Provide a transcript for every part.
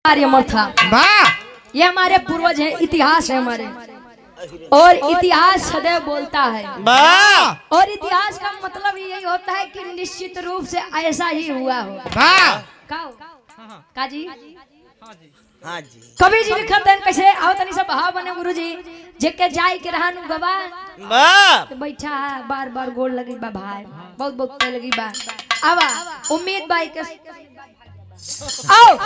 अमर था। ये हमारे पूर्वज है, इतिहास है हमारे, और इतिहास सदैव बोलता है। और इतिहास का मतलब यही होता है कि निश्चित रूप से ऐसा ही हुआ हो। काजी हाँ जी। कवि जी लिखत हैं कैसे आओ तनी सब भाव बने गुरु जी जेके जाई के रहनु गवा तो बैठा है बार बार गोड़ लगी बा भाई बहुत बहुत लगी बा आवा उम्मीद भाई के आओ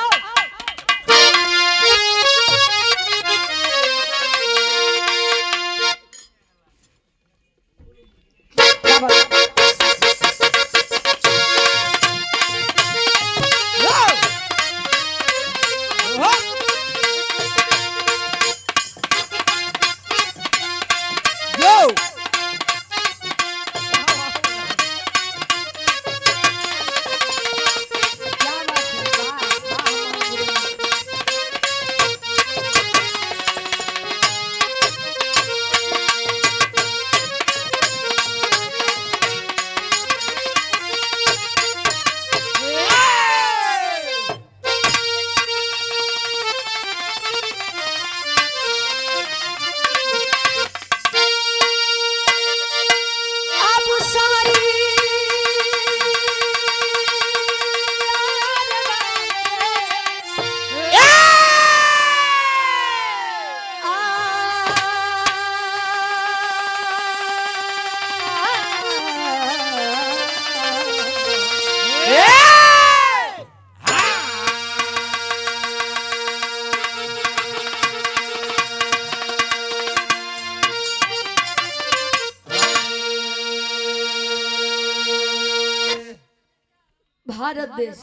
भारत देश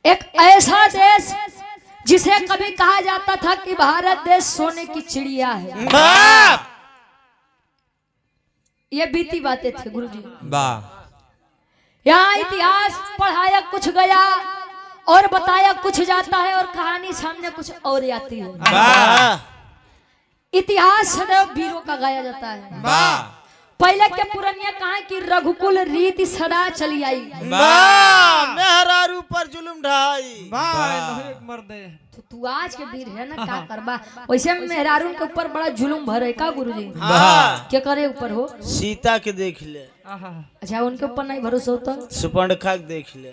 एक ऐसा देश जिसे कभी कहा जाता था कि भारत देश सोने की चिड़िया है। ये बीती बातें थी गुरुजी। यहाँ इतिहास पढ़ाया कुछ गया और बताया कुछ जाता है और कहानी सामने कुछ और आती है। इतिहास सदैव वीरों का गाया जाता है। पहले के पुरनिया कहा कि रघुकुल रीति सदा चली आई। मेहरारू पर जुल्म ढाई तो तू आज के वीर है ना क्या करबा। वैसे मेहरारू के ऊपर बड़ा जुल्म भरे का गुरुजी। क्या करे ऊपर हो सीता के देख ले। अच्छा उनके ऊपर नहीं भरोसा होता। सुपर्णखा के देख ले।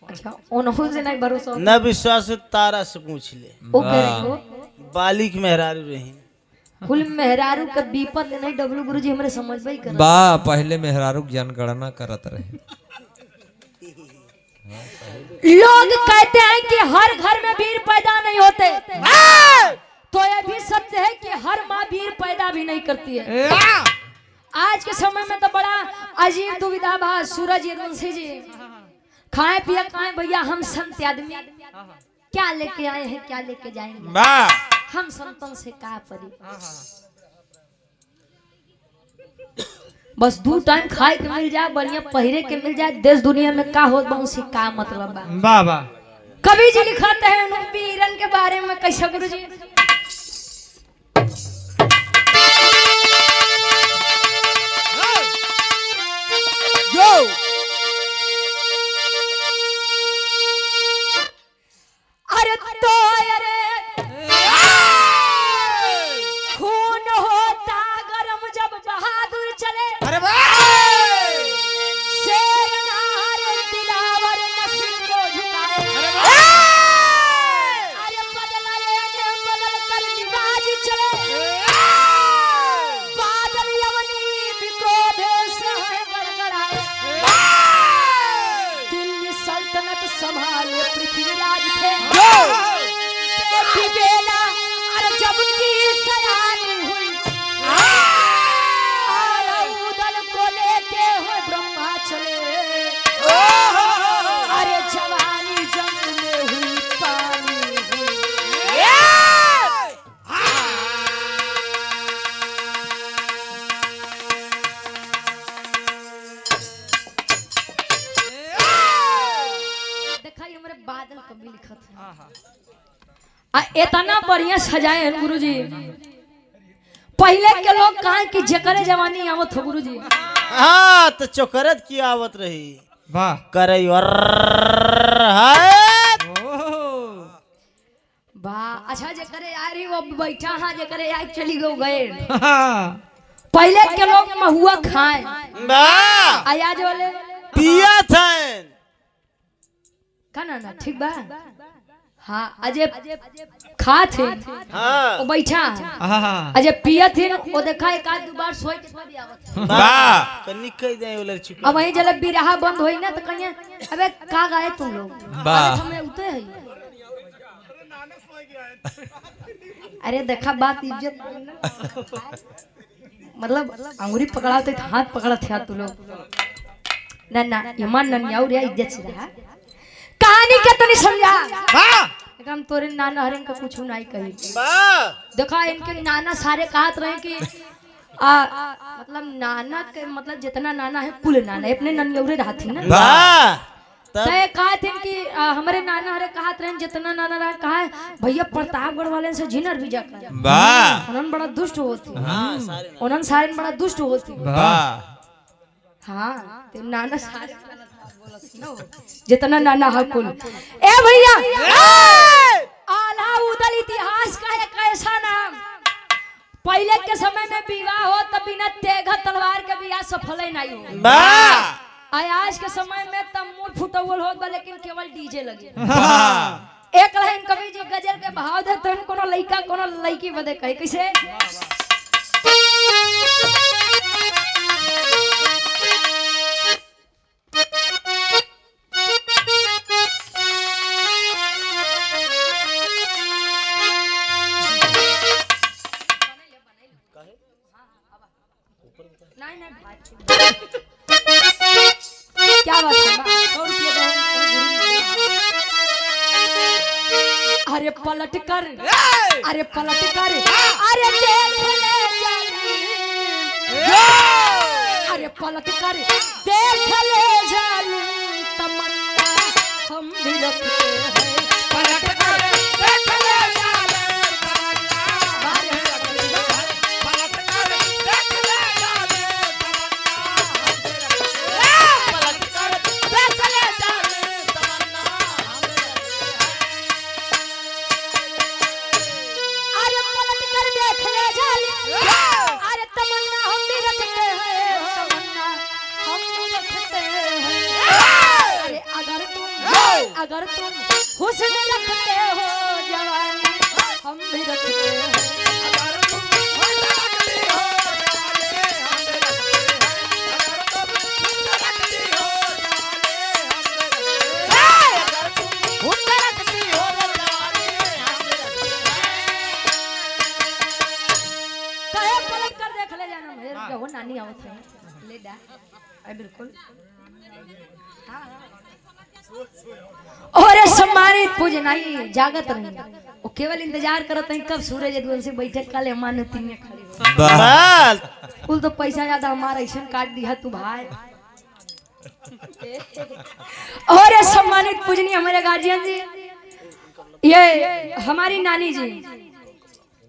अच्छा उन्होंने से नहीं भरोसा होता। न विश्वास तारा से पूछ ले। वो कह रही हो बालिक मेहरारू रही कुल मेहरारू का विपद नहीं डब्लू गुरुजी हमरे समझ भाई कर बा पहले मेहरारू जनगणना करत रहे। लोग कहते हैं कि हर घर में वीर पैदा नहीं होते तो यह भी सत्य है कि हर माँ वीर पैदा भी नहीं करती है। आज के समय में तो बड़ा अजीब दुविधा बा। सूरज वंशी जी खाए पिए खाए भैया हम संत आदमी क्या लेके आए हैं क्या लेके जाएंगे हम संतों से का परी। बस 2 टाइम खाए के मिल जाए बढ़िया पहिरे के मिल जाए देश दुनिया में का हो से का मतलब बा। कवि जी लिखाते हैं उन वीरन के बारे में कैसे गुरु जी। अरे तो अरे खून होता गरम जब बहादुर चले। अरे शेर नार दिलावर नस्ल को झुकाए। अरे बदला लेने बदल कर निवाज चले। बादल यवनी विक्रोध से गड़गड़ाए। दिल्ली सल्तनत संभाले पृथ्वीराज थे बेला। अरे जब की सयानी हुई उदल को लेके हो ब्रह्मा चले। अरे जवानी जंग में हुई पानी हुई। देखा ये हमारे बादल कभी लिखा था इतना बढ़िया सजाए हैं गुरुजी। पहले के लोग कहा कि जकरे जवानी आवत हो गुरुजी। हाँ तो चोकरत की आवत रही वाह करे वाह अच्छा जे करे यार ही वो बैठा हाँ जे करे यार चली गए हाँ पहले के लोग महुआ खाए वाह आया जो वाले पिया था का ना ठीक बा हाँ अजय खा थे हाँ वो बैठा हाँ अजय पिया थे वो देखा एक आध दो बार सोई के भी आवत वाह कन्नी कह दे वो लड़की अब वहीं जब बिरहा बंद होई ना तो कहिए अबे का गाए तुम लोग वाह। हमें उते है अरे देखा बात इज्जत मतलब अंगूरी पकड़ाते हाथ पकड़ा थे तू लोग ना ना ईमान नन्याऊ रे इज्जत से रहा कहानी के तो नहीं समझा एकदम तोरे नाना हरिन का कुछ नहीं कही वाह देखा इनके नाना सारे कहत रहे कि मतलब नाना के मतलब जितना नाना है कुल नाना अपने नन्यौरे रहती ना वाह तब तय कहा थे कि हमारे नाना हरे कहत रहे जितना नाना रहा कहा है भैया प्रतापगढ़ वाले से जिनर भी जाकर वाह उन्होंने बड़ा दुष्ट होती हाँ सारे उन्होंने सारे बड़ा दुष्ट होती वाह हाँ ते नाना सारे जितना नाना है कुल ए भैया आला उदल इतिहास का एक ऐसा नाम पहले के समय में विवाह हो तब बिना तेगा तलवार के विवाह सफल ही नहीं हो वाह आज के समय में तब मूड फुटवल हो लेकिन केवल डीजे लगे वाह एक लाइन कवि जी गजल के भाव दे तो कोनो लइका कोनो लइकी बदे कहे कैसे क्या बात है 100 रुपये दो अरे पलट कर अरे पलट कर अरे देख ले जानी अरे पलट कर देख ले जानी तमन्ना हम भी रखते हैं पलट कर देख ले जानी पलट कर देख ले जाने पलट कर देख ले जाने तमन्ना अरे पलट कर देख ले जानी अरे तमन्ना हम भी रखते हैं तमन्ना हम भी रखते हैं अरे अगर तुम हुस्न रखते हो जवानी हम भी रखते हैं अगर तुम रखती हो जाने हम रखते हैं अगर तुम रखती हो जाने हम रखते हैं कहे पलट कर देख ले जाना मेरे के हो नानी आवत है ले दा आई बिल्कुल और सम्मानित पूजनाई जागत रही वो केवल इंतजार करत हैं कब सूरज दुन से बैठे कल मानती में खड़ी हो बाल कुल तो पैसा ज्यादा हमारा ऐसा काट दिया तू भाई और सम्मानित पूजनी हमारे गार्जियन जी ये हमारी नानी जी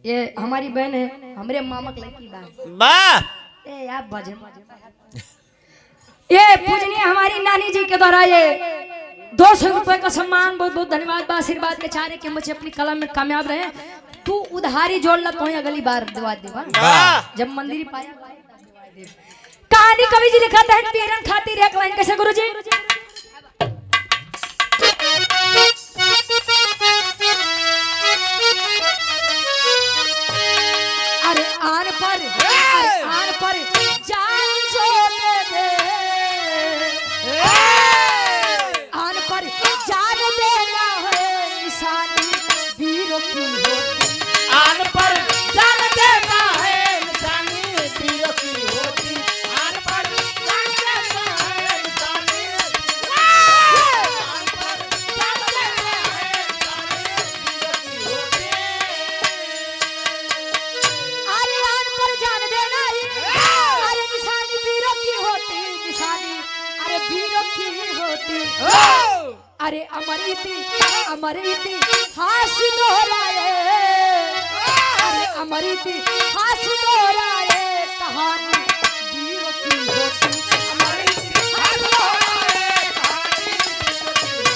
ये हमारी बहन है हमारे मामा की लड़की बहन वाह ए यार बजे ये पूजनीय हमारी नानी जी के द्वारा ये 200 रुपए का सम्मान बहुत बहुत धन्यवाद आशीर्वाद के चारे के मुझे अपनी कलम में कामयाब रहे तू उधारी जोड़ ला तो अगली बार दिवा देवा वाह जब मंदिर पाया कहानी कवि जी लिखा है पीरन खातिर एक लाइन कैसे गुरुजी अरे आन पर जान छोड़ दे आन पर जान देना है निशानी वीरों की होती आन पर जान देता है निशानी वीरों की होती आन पर जान देता है निशानी आन पर जान देता है निशानी वीरों की होती अरे आन पर जान देना ही अरे निशानी वीरों की होती निशानी अरे वीरों की होती अरे अमर इतिहास दोहराए अरे अमर इतिहास दोहराए कहानी वीरों की होती अमर इतिहास दोहराए कहानी वीरों की होती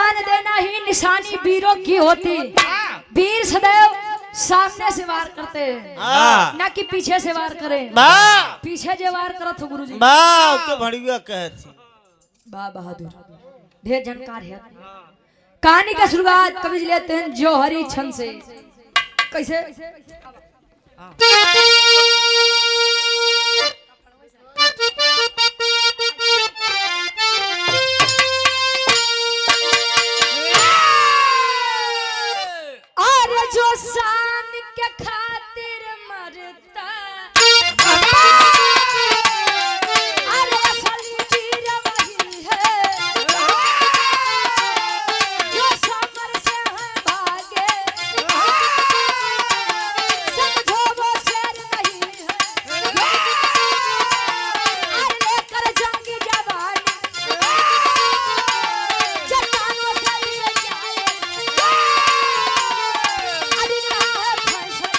जान देना ही निशानी वीरों की होती। वीर सदैव सामने से वार करते हैं, ना कि पीछे से वार करें। पीछे जे वार करत हो गुरुजी। तो भड़िया कहती वाह बहादुर, ढेर जानकार है। कहानी का शुरुआत कवि जी लेते हैं जौहरी छंद से। कैसे? अरे जो शान के खातिर मरता, अरे असली वीर वही है जो समर से है भागे। समझो वो शेर नहीं है, अरे लेकर जंगी जवानी चट्टानों से गिर जाए। अभी कहाँ है फैशन,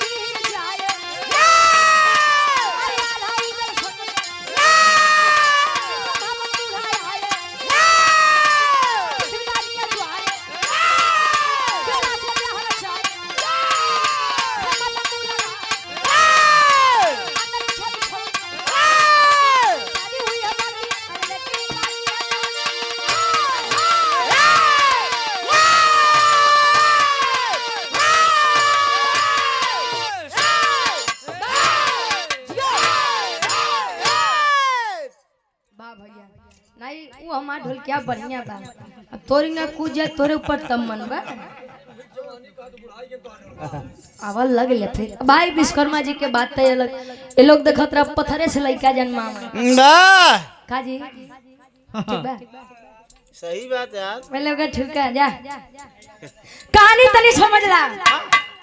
गिर जाए। अरे आधा उधर फंस हम बुलाए आए शिवदारी के द्वारे बेला से लहर जाए। हम बुला अंदर छल छल शादी हुई हमारी लेकिन बा भैया नहीं वो हमार ढोल क्या बढ़िया बा। अब तोरी ना कूद जाए तोरे ऊपर तब मन बा आवल लग ले फिर। भाई विश्वकर्मा जी के बात है अलग। ये लोग देखत रह पत्थरे से लइका जन्मा का जी। ठीक बा, सही बात यार। पहले ओके ठीक है जा। कहानी तनी समझ ला।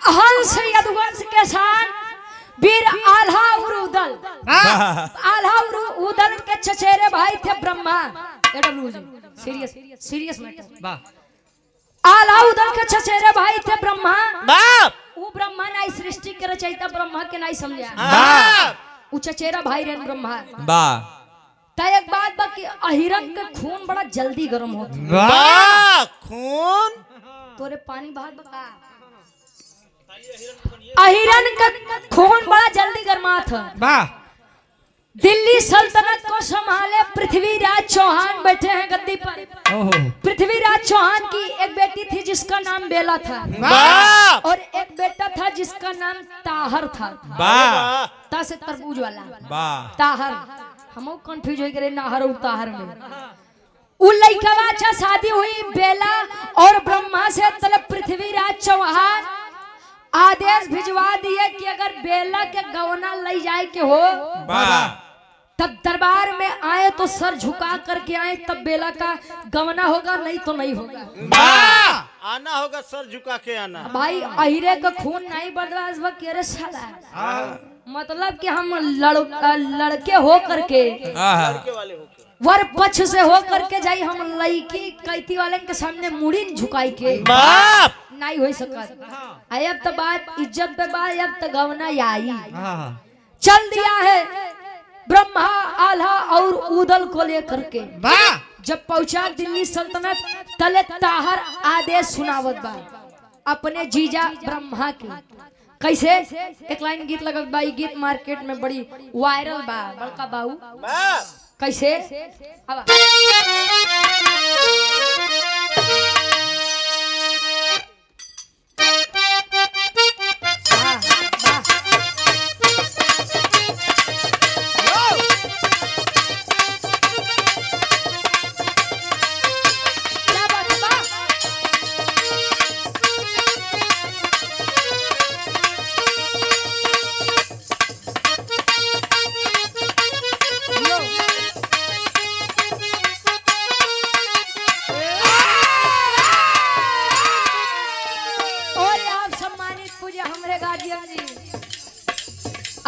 हंस यदुवंश के शान वीर आल्हा उरुदल। आल्हा उरुदल के चचेरे भाई थे Brahma. Serious serious matter. Alha Udal के चचेरे भाई थे ब्रह्मा। वो ब्रह्मा ना सृष्टि के रचयिता ब्रह्मा के नहीं समझा। वो चचेरा भाई रे ब्रह्मा। तय एक बात बा कि अहिरन के खून बड़ा जल्दी गर्म होता। खून तोरे पानी बाहर बका। अहिरन का खून बड़ा जल्दी गर्मा था। दिल्ली सल्तनत को संभाले पृथ्वीराज चौहान बैठे हैं गद्दी पर। पृथ्वीराज चौहान की एक बेटी थी जिसका नाम बेला था और एक बेटा था जिसका नाम ताहर था। ता से तरबूज वाला ताहर। हम कंफ्यूज हो गए नाहर और ताहर में। उ लइकवा अच्छा शादी हुई बेला और ब्रह्मा से। तलब पृथ्वीराज चौहान आदेश भिजवा दिए कि अगर बेला के गवना ले जाए के हो तब दरबार में आए तो सर झुका करके आए, तब बेला का गवना होगा, नहीं तो नहीं होगा। आना होगा सर झुका के आना। भाई अहिरे का खून नहीं बर्दाश्त बा के रे साला। मतलब कि हम लड़के हो करके वाले होके वर पक्ष से हो करके जाई, हम लड़की कैती वाले के सामने मुड़ी झुकाई के नहीं हो सकत। अब तो बात इज्जत पे बात, अब तो गवना आई चल दिया है ब्रह्मा आल्हा और उदल को लेकर के। जब पहुंचा दिल्ली सल्तनत तले ताहर आदेश सुनावत बा अपने जीजा ब्रह्मा के। कैसे? एक लाइन गीत लगत बा। गीत मार्केट में बड़ी वायरल बा बड़का बाऊ। कैसे? अब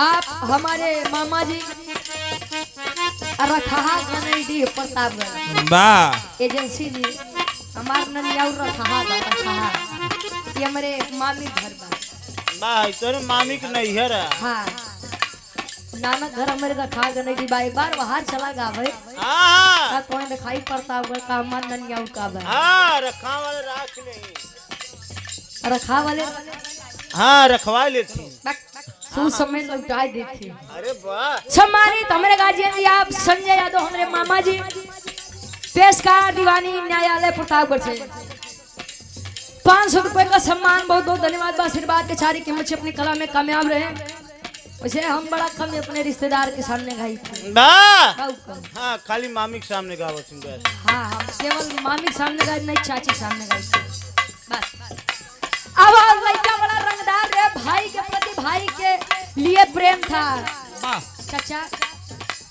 आप हमारे मामा जी रखहा गनैडी प्रतापगढ़ एजेंसी जी हमार ननिया रखहा बा। रखहा ये हमारे मामी घर बा। तोरे मामी के नहीं है रे। हाँ नाना घर हमारे रखहा गनैडी बा। एक बार बाहर चला गा भाई कोई दिखाई पड़ता होगा का मन ननिया का बा हाँ रखा वाले राख नहीं रखा वाले हाँ रखवा लेती सू समय लौटा देती। अरे वाह सम्मानित हमारे गार्जियन जी आप संजय यादव हमारे मामा जी पेशकार दीवानी न्यायालय प्रतापगढ़ से 500 रुपए का सम्मान बहुत बहुत धन्यवाद आशीर्वाद के सारी कीमत से अपनी कला में कामयाब रहे। वैसे हम बड़ा कम अपने रिश्तेदार के सामने गाई थी वाह हाँ खाली मामी के सामने गावत सिंगर हाँ हम केवल मामी के सामने गाई नहीं चाची के सामने गाई थी बस। अब लड़का बड़ा रंगदार है भाई के प्रति भाई के लिए प्रेम था चाचा।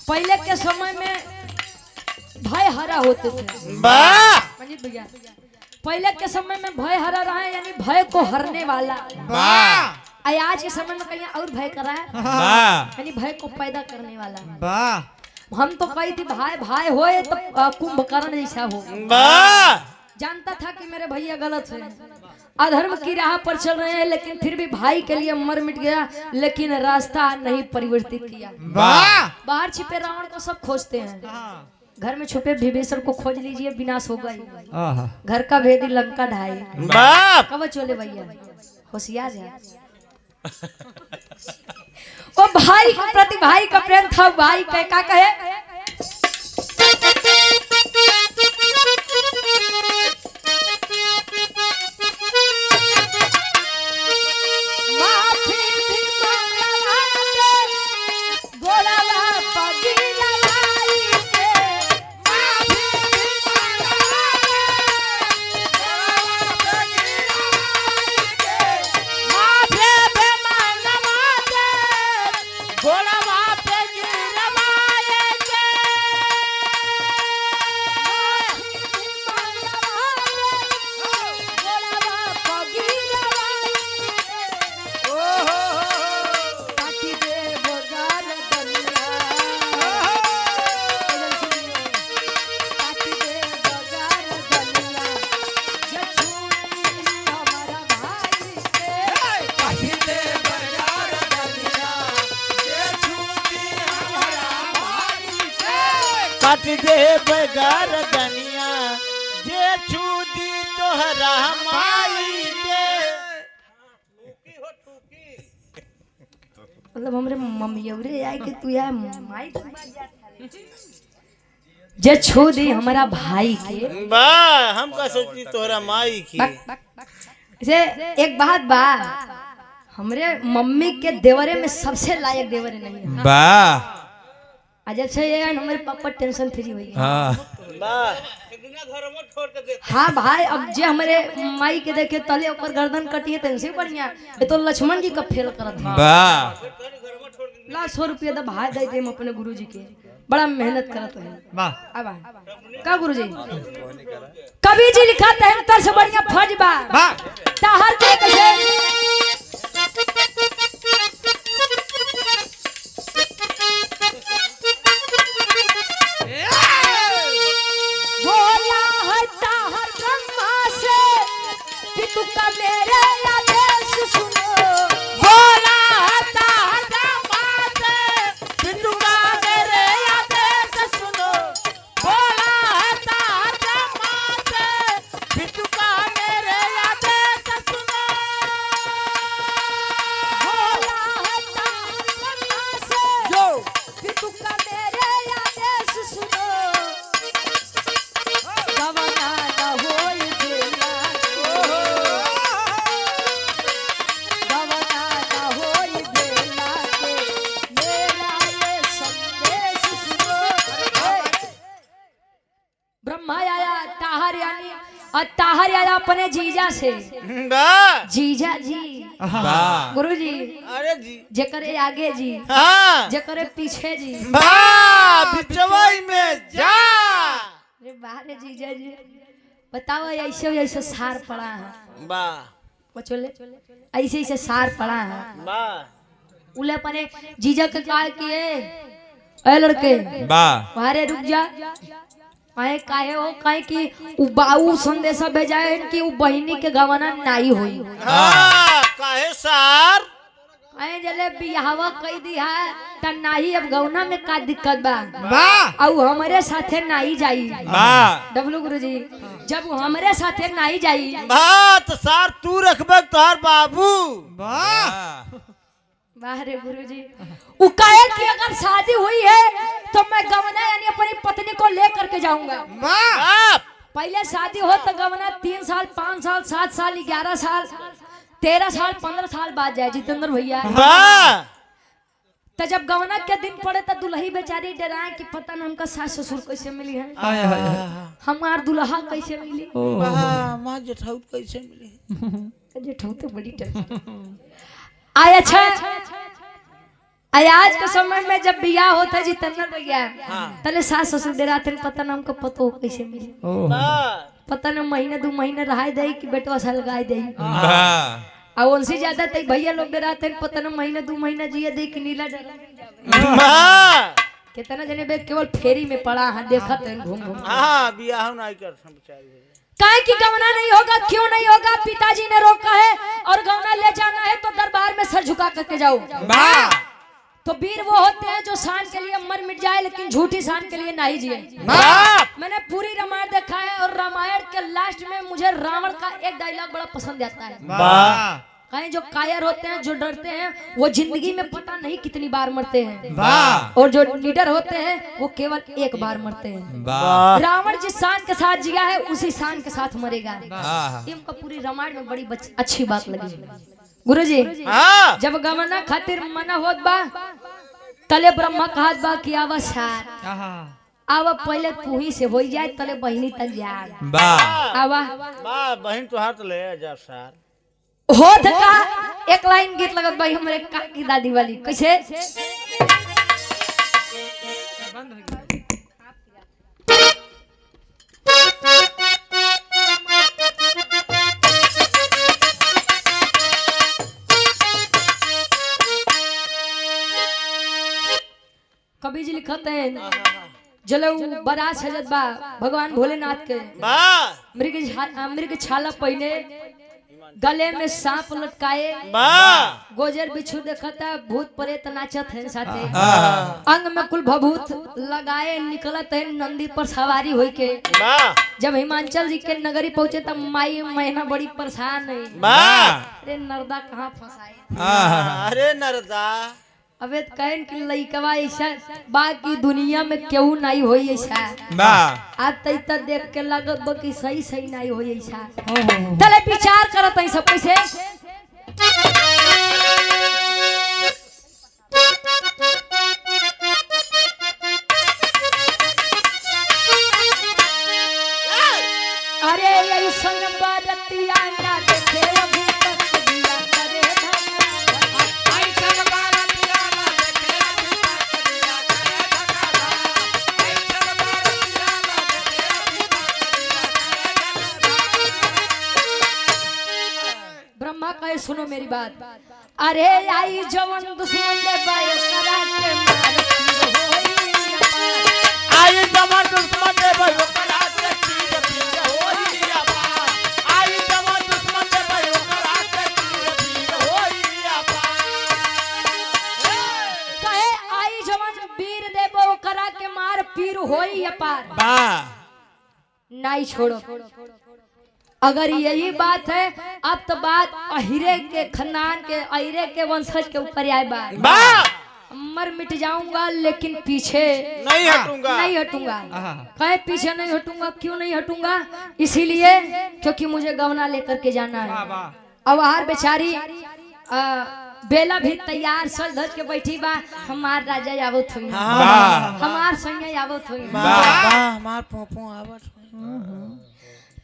पहले के समय में भय हरा होते थे वाह मंजीत भैया पहले के समय में भय हरा रहा है यानी भय को हरने वाला वाह आज के समय में कहीं और भय कर रहा है वाह यानी भय को पैदा करने वाला। वाह हम तो कही थी भाई भाई होए तो कुंभकर्ण जैसा हो। वाह जानता था कि मेरे भैया गलत है अधर्म की राह पर चल रहे हैं लेकिन फिर भी भाई के लिए मर मिट गया लेकिन रास्ता नहीं परिवर्तित किया। वाह बाहर छिपे रावण को सब खोजते हैं घर में छुपे विभीषण को खोज लीजिए विनाश होगा ही। घर का भेदी लंका ढाई वाह कब चले भैया होशियार है। ओ भाई के प्रति भाई का प्रेम था भाई का कहे कट दे बगर दनिया जे छूदी तोहरा माई के मतलब हमरे मम्मी अवरे आए कि तू यार माई जे छू दी हमारा भाई के वाह हम का सोची तोहरा माई की से एक बात बा हमरे मम्मी के देवरे में सबसे लायक देवरे नहीं है वाह अजब से ये हमारे पापा टेंशन फ्री हुई है। हाँ हाँ भाई अब जे हमारे माई के देखे तले ऊपर गर्दन कटी है तो बढ़िया ये तो लक्ष्मण जी का फेल करत है। वाह ला 100 रुपया तो भाई दे देम अपने गुरुजी के बड़ा मेहनत करत है। वाह अब का गुरुजी कवि जी लिखा है तर से बढ़िया फर्ज बा ताहर के कैसे ताहर आया अपने जीजा से जीजा जी वाह गुरु जी अरे जी जेकरे आगे जी हाँ जेकरे पीछे जी वाह बिचवाई में जा अरे बाहर जीजा जी बताओ ऐसे ऐसे सार पड़ा है वाह बचोले ऐसे ऐसे सार पड़ा है वाह उले अपने जीजा के कहा किए ए लड़के वाह बाहरे रुक जा आए काहे हो काहे कि उ बाऊ संदेशा भेजाए कि उ बहिनी के गवाना नाई होई हाँ काहे सार आए जले बियाहवा कई दी है त नाही अब गौना में का दिक्कत बा वाह और हमारे साथे नहीं जाई वाह डबलू गुरुजी जब वो हमारे साथे नहीं जाई बात सार तू रखबे तोहर बाबू वाह वाह रे गुरुजी वो कहे कि अगर शादी हुई है तो मैं गवना यानी अपनी पत्नी को लेकर के जाऊंगा। वाह पहले शादी हो तो गवना 3 साल 5 साल 7 साल 11 साल 13 साल 15 साल बाद जाए जितेंद्र भैया। वाह तो जब गवना के दिन पड़े तो दुल्ही बेचारी डराए कि पता न हमका सास ससुर कैसे मिली है, हमार दुल्हा कैसे मिली, वाह मां जेठाऊ कैसे मिली जेठाऊ तो बड़ी आय अच्छा आज के समय में जब बियाह होता है जितेंद्र भैया तले सास ससुर डराते पता न हमको पतो कैसे मिली, पता न महीने 2 महीने रहा दे कि बेटवा सा लगाए दे वाह और उनसे ज्यादा तक भैया लोग डराते पता न महीने 2 महीने जिए दे कि नीला कितना जने बे केवल फेरी में पड़ा है देखत है घूम घूम हां बियाह नहीं कर बेचारी काहे की गवना नहीं होगा, क्यों नहीं होगा, पिताजी ने रोका है और गवना ले जाना है तो दरबार में सर झुका करके जाओ। वाह तो वीर वो होते हैं जो शान के लिए मर मिट जाए लेकिन झूठी शान के लिए नहीं जिए। मैंने पूरी रामायण देखा है और रामायण के लास्ट में मुझे रावण का एक डायलॉग बड़ा पसंद आता है। वाह कहीं जो कायर होते हैं जो डरते हैं वो जिंदगी में पता नहीं कितनी बार मरते हैं वाह और जो निडर होते हैं वो केवल एक बार मरते हैं। वाह रावण जिस शान के साथ जिया है उसी शान के साथ मरेगा। वाह ये हमको पूरी रामायण में बड़ी अच्छी बात लगी। गुरुजी हां जब गमना खातिर मना होत बा तले ब्रह्मा कहत बा कि आवा सार आवा पहले तूही से हो जाए तले बहिनी तक जाए वाह आवा वाह बहन तो हाथ ले जा सार होत का एक लाइन गीत लगत भाई हमरे काकी दादी वाली कैसे कवि जी लिखते हैं जलो बड़ा सजत बा भगवान भोलेनाथ के वाह मृग छाला पहने गले में सांप लटकाए वाह गोजर बिच्छू देखता भूत प्रेत नाचत है साथे अंग में कुल भभूत लगाए निकलत है नंदी पर सवारी होई के। वाह जब हिमाचल जी के नगरी पहुंचे तब माई महीना बड़ी परेशान है। वाह अरे नरदा कहाँ फंसाए अरे नरदा अबे कहन कि लइकवा ऐसा बाकी दुनिया में केहू नहीं होई ऐसा वाह आज तैता देख के लागत बा कि सही सही नहीं होई ऐसा तले विचार करत है सब कैसे अरे ऐसा बारतिया ना देखे अभी तक दिया करे ब्रह्मा कहे सुनो मेरी बात अरे आई जवन दुश्मन दे बायो करा के मार आई जमन दुश्मन दे भयो करा के तीर पीर होई अपा आई जमन दुश्मन दे भयो करा के तीर होई अपा कहे आई जवन वीर देबो करा के मार पीर होई अपार वाह नहीं छोड़ो। अगर यही बात है अब तो बात अहिरे के खानदान के अहिरे के वंशज के ऊपर आए बात वाह मर मिट जाऊंगा लेकिन पीछे नहीं हटूंगा नहीं हटूंगा। कहे पीछे नहीं हटूंगा, क्यों नहीं हटूंगा? इसीलिए क्योंकि मुझे गवना लेकर के जाना है। अब हर बेचारी बेला भी तैयार सज धज के बैठी बा हमार राजा आवत हुई हमार सैया आवत हुई हमार पोपो आवत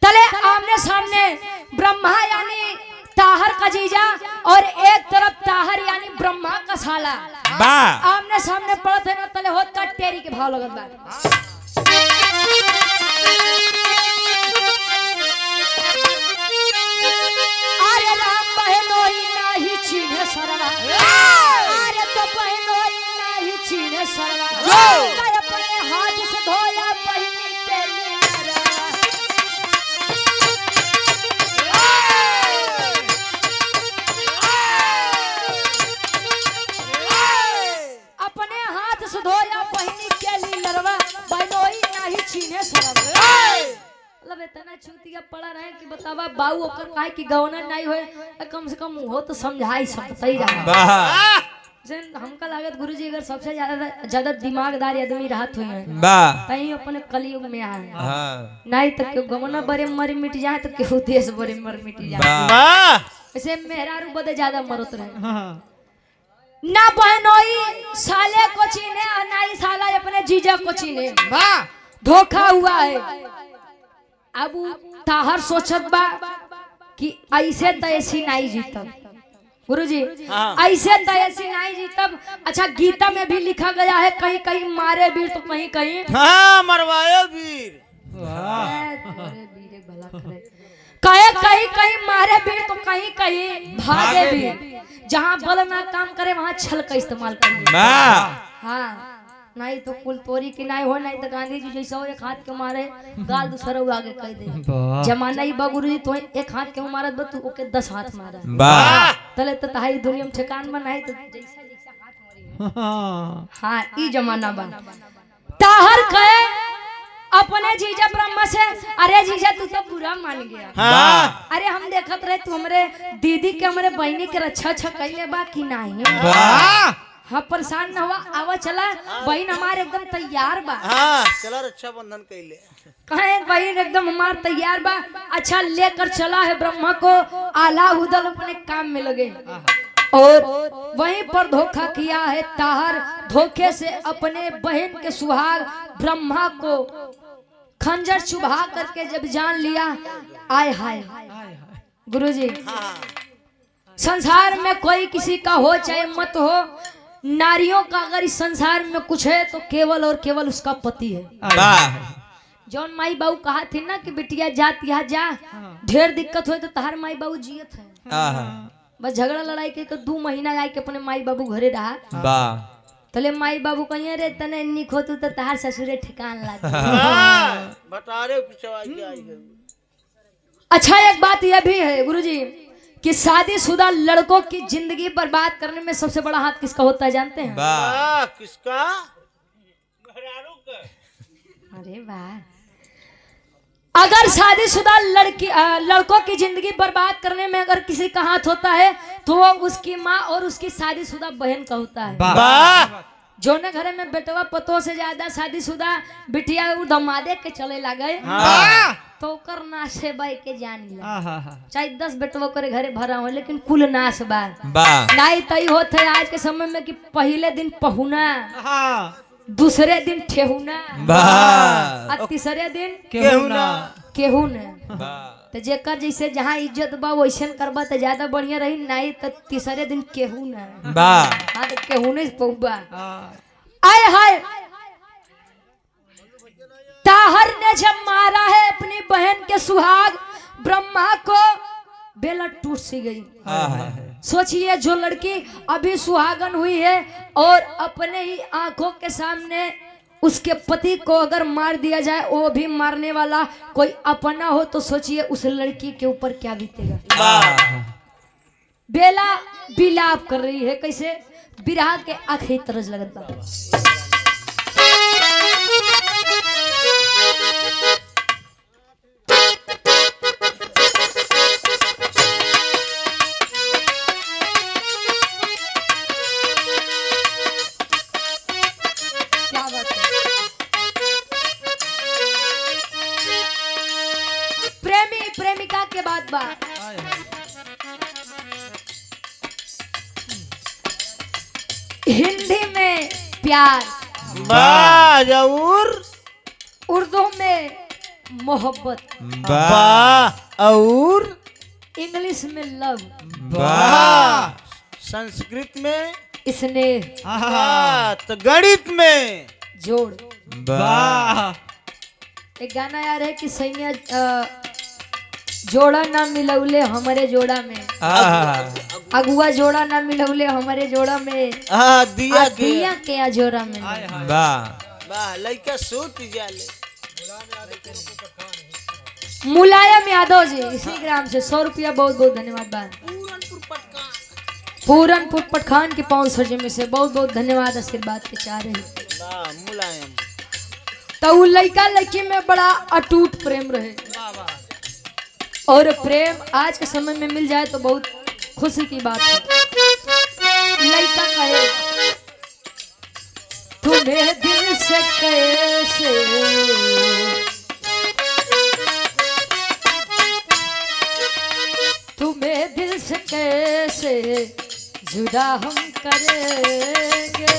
तले आमने सामने ब्रह्मा यानी ताहर का जीजा और एक तरफ ताहर यानी ब्रह्मा का साला आमने सामने पड़ते ना तले होत का टेरी के भाव लगत बा। अरे राम बहनोई नाही चीने सरवा अरे तो बहनोई नाही चीने सरवा अपने हाथ से धोया बहिनी के लिए मतलब इतना चूतिया पड़ा रहे कि बतावा बाऊ ओकर काहे कि गवना नहीं होए कम से कम हो तो समझाई सकते ही रहा वाह जन हमका लागत गुरुजी अगर सबसे ज्यादा दिमागदार आदमी रहत हुए हैं वाह तई अपने कलयुग में आए हाँ नहीं तो क्यों गवना बड़े मर मिट जाए तो क्यों देश बड़े मर मिट जाए वाह ऐसे मेहरारू बदे ज्यादा मरत रहे ना बहनोई साले को चीने और ना ही साला अपने जीजा को चीने धोखा हुआ है। अब उ ताहर सोचत बा कि ऐसे तैसी नहीं जीतब गुरुजी ऐसे तैसी नहीं जीतब। अच्छा गीता में भी लिखा गया है कहीं कहीं मारे वीर तो कहीं कहीं हाँ मरवाए वीर कहे कहीं कहीं मारे वीर तो कहीं कहीं भागे वीर। जहाँ बल ना काम करे वहाँ छल का इस्तेमाल करिए। हाँ नहीं तो कुल तोरी की नहीं हो नहीं तो गांधी जी जैसा हो एक हाथ के मारे गाल दूसरा आगे कह दे जमाना ही बगुरु जी तो एक हाथ के मारत बा तू ओके 10 हाथ मारा वाह तले तो तहाई दुनिया में ठिकान में नहीं तो जैसा जैसा हाथ मारी हाँ ई जमाना बा। ताहर कहे अपने जीजा ब्रह्मा से अरे जीजा तू तो बुरा मान गया हाँ अरे हम देखत रहे तू हमरे दीदी के हमरे बहनी के रक्षा कैले बा कि नहीं हाँ परेशान न हुआ आवा चला बहन हमारे एकदम तैयार बा हाँ चला रक्षाबंधन कैले कहे बहन एकदम हमार तैयार बा। अच्छा लेकर चला है ब्रह्मा को आला उदल अपने काम में लगे और वहीं पर धोखा किया है ताहर धोखे से अपने बहन के सुहाग ब्रह्मा को खंजर चुभा करके जब जान लिया आय हाय गुरुजी संसार में कोई किसी का हो चाहे मत हो नारियों का अगर इस संसार में कुछ है तो केवल और केवल उसका पति है। जौन माई बाबू कहा थी ना कि बिटिया जात यहाँ जा ढेर दिक्कत हो तो तहार माई बाबू जियत है बस झगड़ा लड़ाई के 2 महीना आए के अपने माई बाबू घरे रहा तले माई बाबू कहिए रे तने निक हो तू तो तहार ससुरे ठिकान लाग बता रहे पिछवा के आई है। अच्छा एक बात यह भी है गुरुजी कि शादीशुदा लड़कों की जिंदगी बर्बाद करने में सबसे बड़ा हाथ किसका होता है जानते हैं? किसका? अरे वाह अगर शादीशुदा लड़कों की जिंदगी बर्बाद करने में अगर किसी का हाथ होता है तो वो उसकी माँ और उसकी शादीशुदा बहन का होता है। जो न घरे में बेटवा पतों से ज्यादा शादीशुदा बिटिया दमादे के चले लगे तो कर नाश है बाई के जान ला चाहे 10 बेटवा करे घरे भरा हो लेकिन कुल नाश बा नहीं तई होते आज के समय में कि पहले दिन पहुना दूसरे दिन ठेहुना और तीसरे दिन केहुना तो जेकर जैसे जहाँ इज्जत बा वैसे करबा तो ज्यादा बढ़िया रही नहीं तो तीसरे दिन केहुना हाँ तो केहुने पहुबा आय हाय। ताहर ने जब मारा है अपनी बहन के सुहाग ब्रह्मा को बेला टूट सी गई। सोचिए जो लड़की अभी सुहागन हुई है और अपने ही आंखों के सामने उसके पति को अगर मार दिया जाए वो भी मारने वाला कोई अपना हो तो सोचिए उस लड़की के ऊपर क्या बीतेगा। बेला विलाप कर रही है कैसे बिरहा के आखिरी तरज लगत बा। प्रेमी प्रेमिका के बाद बात हिंदी में प्यार और उर्दू में मोहब्बत और इंग्लिश में लव संस्कृत में स्नेह तो गणित में जोड़। एक गाना यार है कि सैया जोड़ा ना मिलौले हमारे जोड़ा में अगुआ जोड़ा ना मिलौले हमारे जोड़ा में दिया के जोड़ा में लड़का सूट जाले। मुलायम यादव जी इसी ग्राम से 100 रुपया बहुत बहुत धन्यवाद। पूरनपुर पटखान के 500 में से बहुत बहुत धन्यवाद आशीर्वाद के चाह रहे मुलायम तो उ लड़का लड़की में बड़ा अटूट प्रेम रहे। और प्रेम आज के समय में मिल जाए तो बहुत खुशी की बात है। लड़का कहे तुम्हें दिल से कैसे तुम्हें दिल से कैसे जुदा हम करेंगे।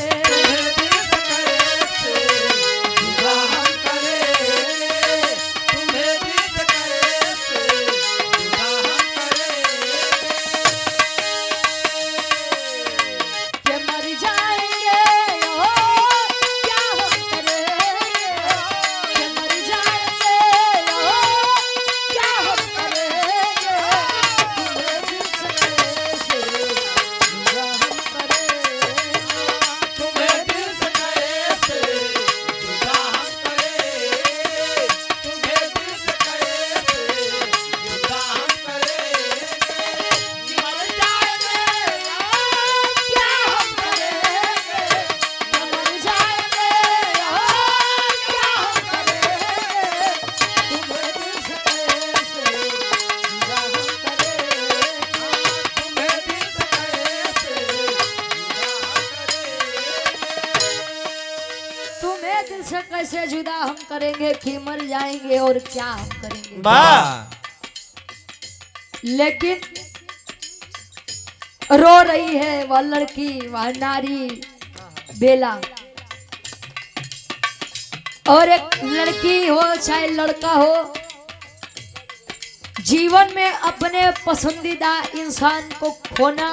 कैसे जुदा हम करेंगे कि मर जाएंगे और क्या हम करेंगे। लेकिन रो रही है वह लड़की, वह नारी बेला। और एक लड़की हो चाहे लड़का हो, जीवन में अपने पसंदीदा इंसान को खोना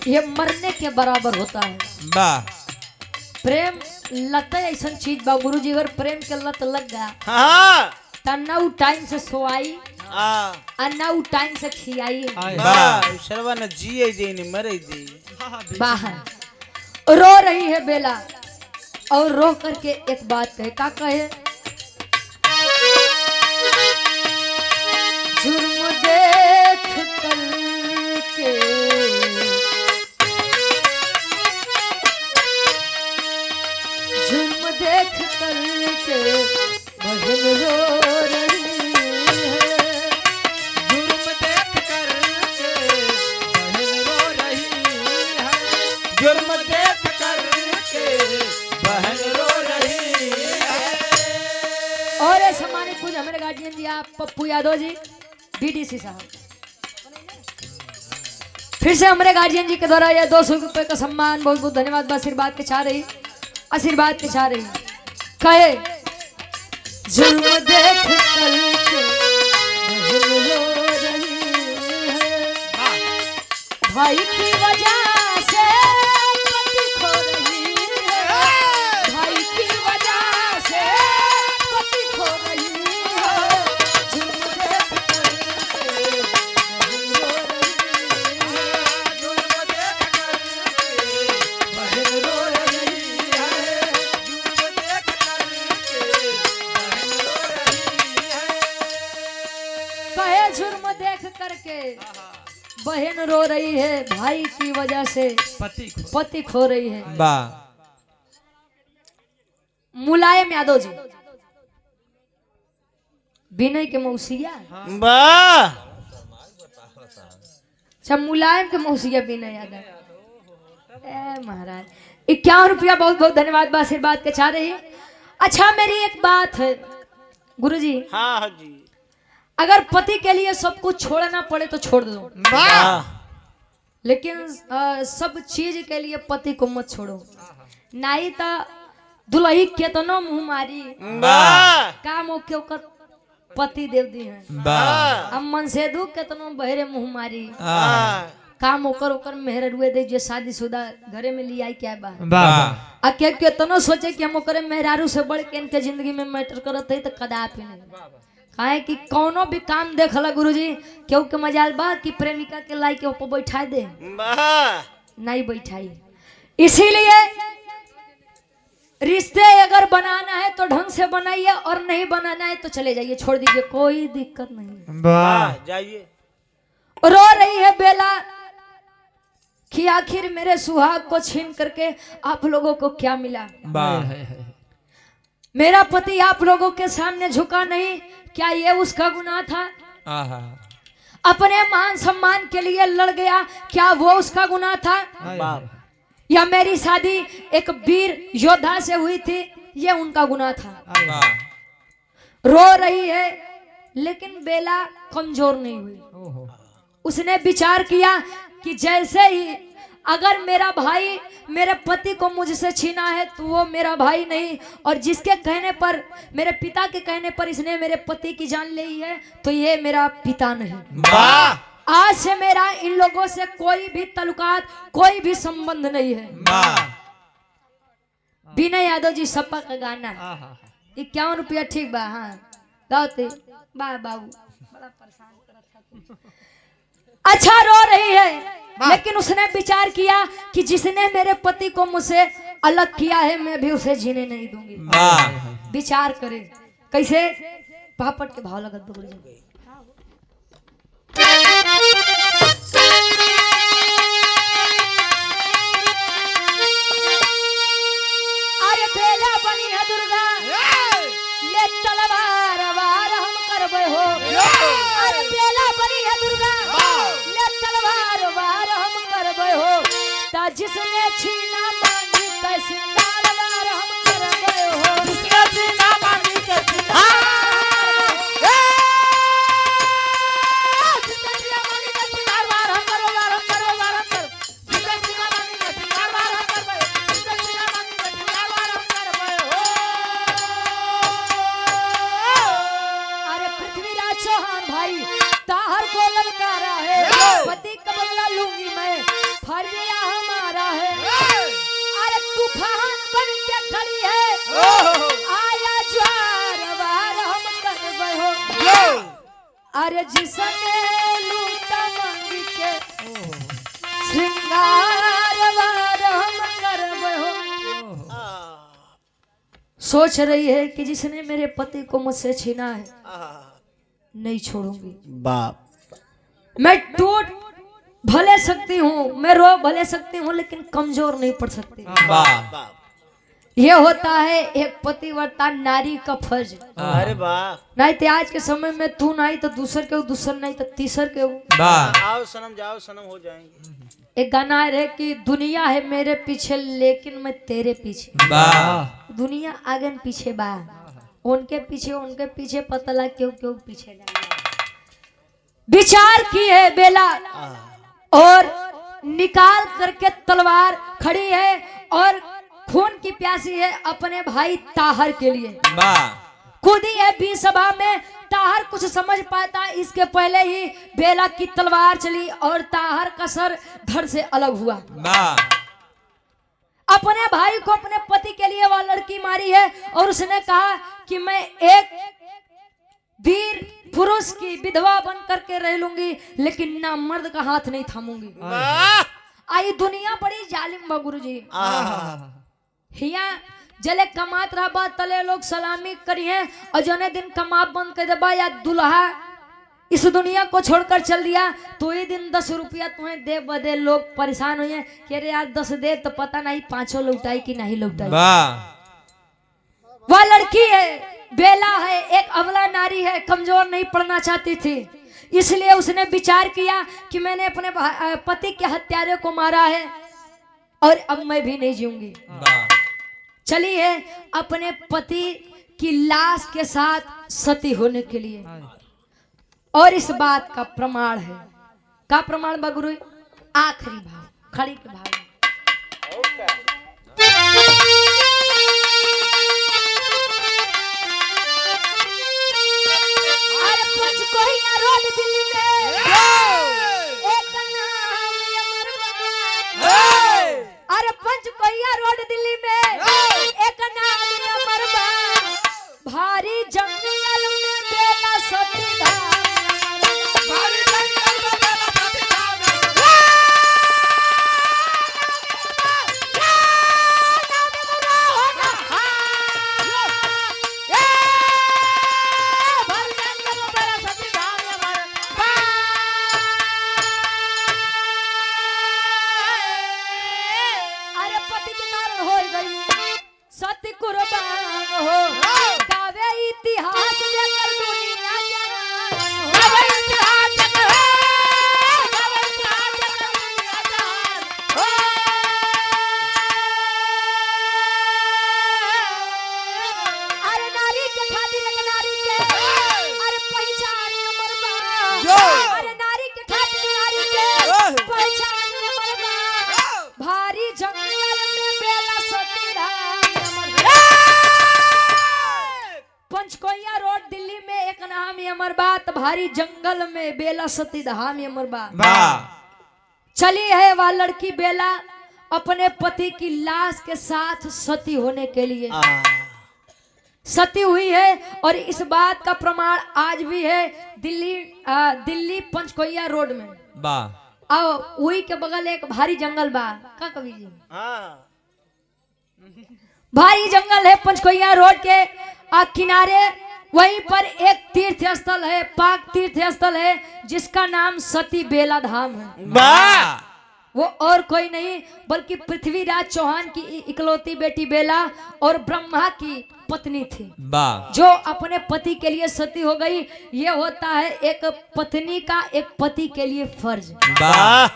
ये मरने के बराबर होता है। प्रेम लत ऐसा चीज बा गुरुजी, अगर प्रेम के लत लग गया तो ना उ टाइम से सोआई और ना उ टाइम से खियाई। बाहर रो रही है बेला और रो करके एक बात कहे, का कहे, जुर्म देख करके जुर्म देख करके बहन रो रही है। जुर्म देख करके बहन रो रही है। जुर्म देख करके बहन रो रही है। और ये सम्मानित कुछ हमारे गार्जियन जी, आप पप्पू यादव जी, बीडीसी साहब, फिर से हमारे गार्जियन जी के द्वारा यह 200 रुपए का सम्मान, बहुत बहुत धन्यवाद। आशीर्वाद के चाह रही, आशीर्वाद के चाह रही, कहे जुर्म देख करके बहन रो रही है। भाई की वजह से पति खो रही है। भाई की वजह से पति खो रही है। जुर्म देख करके बहन रो रही है। जुर्म देख करके बहन रो रही है। जुर्म देख करके बहन रो रही है। कहे जुर्म देख करके बहन रो रही है, भाई की वजह से पति खो रही है। मुलायम यादव जी, विनय के मौसिया, अच्छा मुलायम के मौसिया विनय यादव। ए महाराज 51 रुपया, बहुत बहुत धन्यवाद। आशीर्वाद के चाह रही। अच्छा मेरी एक बात है गुरुजी, हाँ जी, अगर पति के लिए सब कुछ छोड़ना पड़े तो छोड़ दो, लेकिन सब चीज के लिए पति को मत छोड़ो। नहीं तो दुल्ही केतनो मुंह मारी काम ओके ओकर पति देव दी है। अब मन से दू केतनो बहरे मुंह मारी काम ओकर ओकर मेहर रुए दे, जो शादीशुदा घरे में लिया क्या बा के केतनो सोचे कि हम ओकरे मेहरारू से बढ़ के इनके जिंदगी में मैटर करत है तो कदापि नहीं। काहे कि कौनो भी काम देख ला गुरुजी, क्यों के मजाल बा कि प्रेमिका के लाई के ऊपर बैठा दे, नहीं बैठाई। इसीलिए रिश्ते अगर बनाना है तो ढंग से बनाइए और नहीं बनाना है तो चले जाइए, छोड़ दीजिए, कोई दिक्कत नहीं। जाइए। रो रही है बेला कि आखिर मेरे सुहाग को छीन करके आप लोगों को क्या मिला। मेरा पति आप लोगों के सामने झुका नहीं, क्या ये उसका गुनाह था? आहा अपने मान सम्मान के लिए लड़ गया, क्या वो उसका गुनाह था? बाप या मेरी शादी एक वीर योद्धा से हुई थी, ये उनका गुनाह था? वाह रो रही है लेकिन बेला कमजोर नहीं हुई। उसने विचार किया कि जैसे ही अगर मेरा भाई मेरे पति को मुझसे छीना है तो वो मेरा भाई नहीं, और जिसके कहने पर, मेरे पिता के कहने पर इसने मेरे पति की जान ली है तो ये मेरा पिता नहीं। वाह आज से मेरा इन लोगों से कोई भी ताल्लुकात, कोई भी संबंध नहीं है। वाह विनय यादव जी सपा का गाना है, 51 रुपया ठीक बा? हाँ गाते बा बाबू, बड़ा परेशान करत था। अच्छा रो रही है लेकिन उसने विचार किया कि जिसने मेरे पति को मुझसे अलग किया है मैं भी उसे जीने नहीं दूंगी। वाह विचार करे कैसे? पापड़ के भाव लगत बोल जाए। अरे बेला बनी है दुर्गा, ले तलवार वार हम करबे हो। अरे बेला बनी है दुर्गा, ले तलवार वार हम करबे हो। ता जिसने छीना मांगी कैसे तलवार हम करबे हो। जिसने छीना मांगी कैसे पति का बदला लूंगी मैं, फर्जिया हमारा है। अरे तूफान बन के खड़ी है, आया ज्वार वार हम करबे हो। अरे जिसने लूटा मांगी के श्रृंगार वार हम करबे हो। सोच रही है कि जिसने मेरे पति को मुझसे छीना है नहीं छोड़ूंगी। बाप मैं टूट भले सकती हूँ, मैं रो भले सकती हूँ लेकिन कमजोर नहीं पड़ सकती। वाह ये होता है एक पतिव्रता नारी का फर्ज। अरे वाह, नहीं तो आज के समय में तू नहीं तो दूसर के हो, दूसर नहीं तो तीसर के हो। वाह आओ सनम जाओ सनम हो जाएंगे। एक गाना है कि दुनिया है मेरे पीछे लेकिन मैं तेरे पीछे। वाह दुनिया आगे न पीछे बा, उनके पीछे पता लग क्यों क्यों पीछे लगा। विचार की है बेला और निकाल करके तलवार खड़ी है और खून की प्यासी है अपने भाई ताहर के लिए। वाह कूदी है भी सभा में। ताहर कुछ समझ पाता इसके पहले ही बेला की तलवार चली और ताहर का सर धड़ से अलग हुआ। वाह अपने भाई को अपने पति के लिए वह लड़की मारी है और उसने कहा कि मैं एक वीर पुरुष की विधवा बन करके रह लूंगी लेकिन ना मर्द का हाथ नहीं थामूंगी। आई दुनिया बड़ी जालिम बा गुरुजी। हिया जले कमात रहा तले लोग सलामी करिए और जने दिन कमा बंद कर देबा या दुल्हा इस दुनिया को छोड़कर चल दिया तो ये दिन 10 रुपया तुम्हें दे बदे लोग परेशान हुए कि अरे यार 10 दे तो पता नहीं 5 लौटाई कि नहीं लौटाई। वह लड़की है, बेला है, एक अबला नारी है, कमजोर नहीं पड़ना चाहती थी, इसलिए उसने विचार किया कि मैंने अपने पति के हत्यारे को मारा है और अब मैं भी नहीं जीऊंगी। चलिए अपने पति की लाश के साथ सती होने के लिए। और इस बात का प्रमाण है, का प्रमाण बगुरु? आखिरी भाव, खड़ी के भाव। अरे पंचकोहिया रोड दिल्ली में एक नाम अमरवा। अरे पंचकोहिया रोड दिल्ली में एक नाम अमरवा। भारी जंगल में बेला सती धाम। नाम अमर बात, भारी जंगल में बेला सती धाम अमर बात। वाह चली है वह लड़की बेला अपने पति की लाश के साथ सती होने के लिए। सती हुई है और इस बात का प्रमाण आज भी है दिल्ली पंचकोइया रोड में। वाह और वही के बगल एक भारी जंगल बा का कवि जी, भारी जंगल है पंचकोइया रोड के किनारे। वहीं पर एक तीर्थ स्थल है, पाक तीर्थ स्थल है, जिसका नाम सती बेला धाम है। वाह वो और कोई नहीं बल्कि पृथ्वीराज चौहान की इकलौती बेटी बेला और ब्रह्मा की पत्नी थी, वाह जो अपने पति के लिए सती हो गई। ये होता है एक पत्नी का एक पति के लिए फर्ज। वाह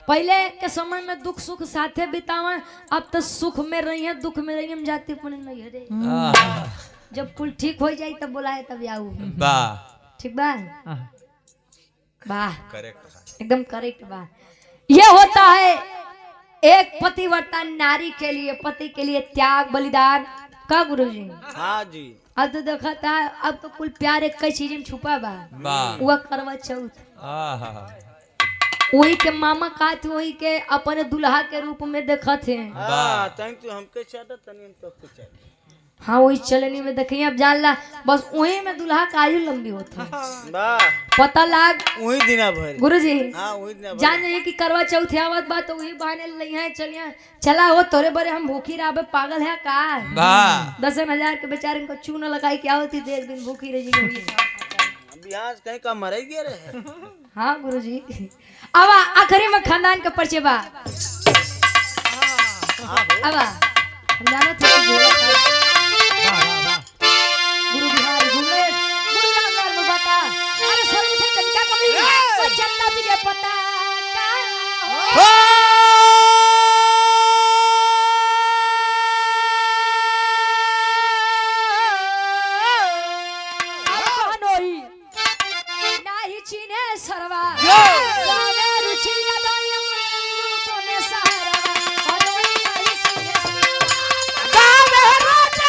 पहले के समय में दुख सुख साथे बितावे, अब तो सुख में रही है दुख में रही हम जाते नहीं है रे। जब कुल ठीक हो जाए तब बुलाए तब आऊ। वाह ठीक बा, वाह एकदम करेक्ट बा। ये होता है एक पतिव्रता नारी के लिए, पति के लिए त्याग बलिदान का गुरुजी। हाँ जी अब तो देखा था, अब तो कुल प्यार एक कई चीज में छुपा बा। वाह वह करवा चौथ वही के मामा का थे, वही के अपने दुल्हा के रूप में देखा थे। हाँ वही चलनी में देखिए, अब जान ला बस वही में दुल्हा का आयु लंबी होता है। पता लाग वही दिना भर गुरुजी जान जाइए कि करवा चौथ आवत बा तो वही बहाने लइहा चलिए चला हो तोरे बरे हम भूखी रहे, पागल है का। वाह 10,000 के बेचारे को चून लगाई क्या होती देख दिन भूखी रह जी। कहीं का मर गया रे। हाँ गुरुजी अब आखिरी में खानदान का परिचय बा। अब हम जानो थे गुरु बिहारी गुरु रामलाल बता अरे सोनी से चंदा कभी तो चंदा भी के पता नोई नाही चीने सरवा गावे रुचि न दोयम तोने सहारा अनोई नाही चीने गावे रुचि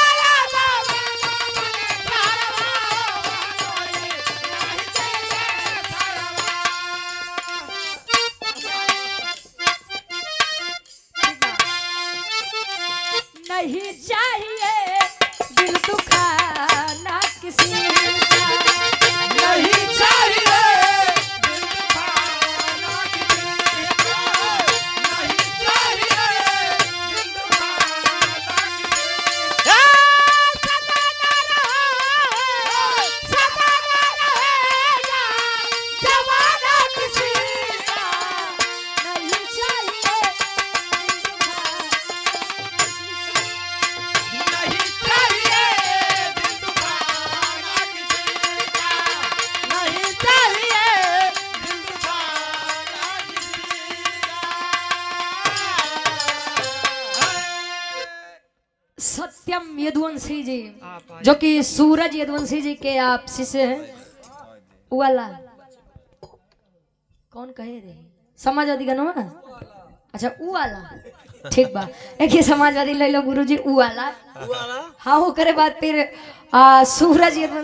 नहीं चाहिए दिल दुखाना किसी का, नहीं चाहिए दिल दुखाना किसी का, नहीं चाहिए दिल दुखाना किसी का। सदा ना रहेगा जमाना किसी का, नहीं चाहिए दिल दुखाना सत्यम यदुवंशी जी, जो कि सूरज यदुवंशी जी के आप शिष्य हैं। वाला कौन कहे रे समाजवादी गनवा, अच्छा ऊ वाला ठीक बा। एक ही समाजवादी ले लो गुरुजी ऊ वाला। हाँ वो करे बाद फिर सूरज यदुवंशी